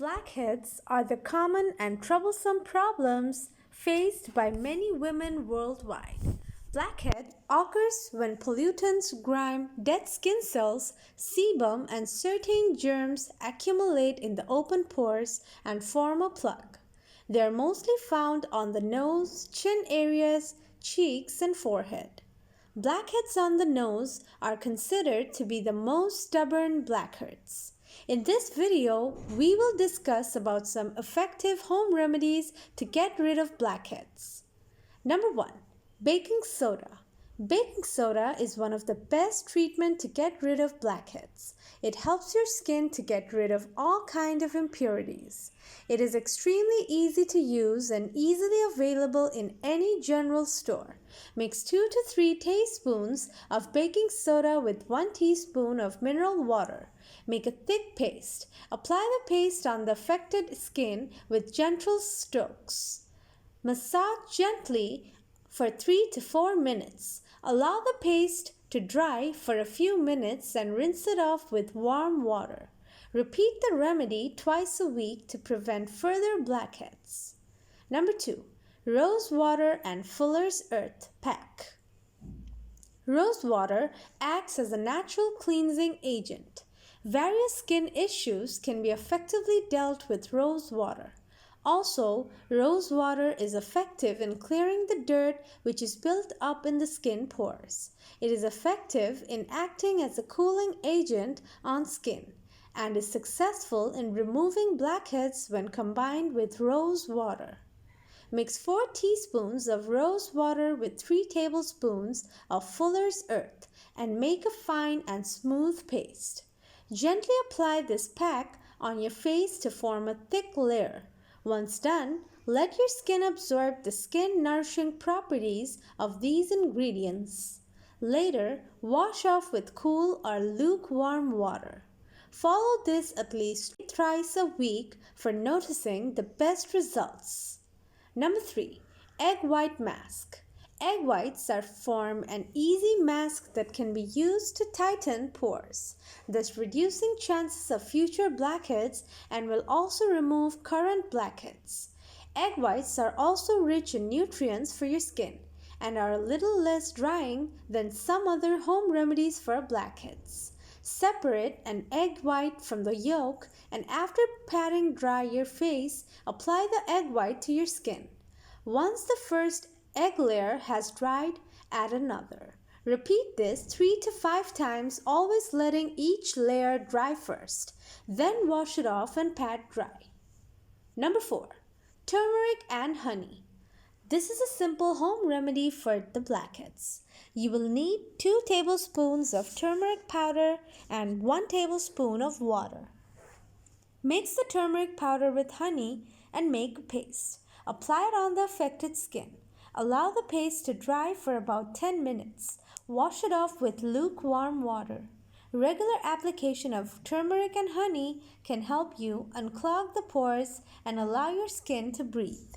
Blackheads are the common and troublesome problems faced by many women worldwide. Blackhead occurs when pollutants, grime, dead skin cells, sebum, and certain germs accumulate in the open pores and form a plug. They are mostly found on the nose, chin areas, cheeks, and forehead. Blackheads on the nose are considered to be the most stubborn blackheads. In this video, we will discuss about some effective home remedies to get rid of blackheads. Number 1. Baking soda. Baking soda is one of the best treatment to get rid of blackheads. It helps your skin to get rid of all kinds of impurities. It is extremely easy to use and easily available in any general store. Mix 2 to 3 teaspoons of baking soda with 1 teaspoon of mineral water. Make a thick paste. Apply the paste on the affected skin with gentle strokes. Massage gently for 3 to 4 minutes. Allow the paste to dry for a few minutes and rinse it off with warm water. Repeat the remedy twice a week to prevent further blackheads. Number 2. Rosewater and Fuller's Earth Pack. Rosewater acts as a natural cleansing agent. Various skin issues can be effectively dealt with rosewater. Also, rosewater is effective in clearing the dirt which is built up in the skin pores. It is effective in acting as a cooling agent on skin and is successful in removing blackheads when combined with rose water. Mix 4 teaspoons of rose water with 3 tablespoons of Fuller's Earth and make a fine and smooth paste. Gently apply this pack on your face to form a thick layer. Once done, let your skin absorb the skin-nourishing properties of these ingredients. Later, wash off with cool or lukewarm water. Follow this at least thrice a week for noticing the best results. Number 3. Egg white mask. Egg whites form an easy mask that can be used to tighten pores, thus reducing chances of future blackheads and will also remove current blackheads. Egg whites are also rich in nutrients for your skin and are a little less drying than some other home remedies for blackheads. Separate an egg white from the yolk and after patting dry your face, apply the egg white to your skin. Once the first egg layer has dried, add another. Repeat this 3 to 5 times, always letting each layer dry first. Then wash it off and pat dry. Number 4. Turmeric and honey. This is a simple home remedy for the blackheads. You will need 2 tablespoons of turmeric powder and 1 tablespoon of water. Mix the turmeric powder with honey and make a paste. Apply it on the affected skin. Allow the paste to dry for about 10 minutes. Wash it off with lukewarm water. Regular application of turmeric and honey can help you unclog the pores and allow your skin to breathe.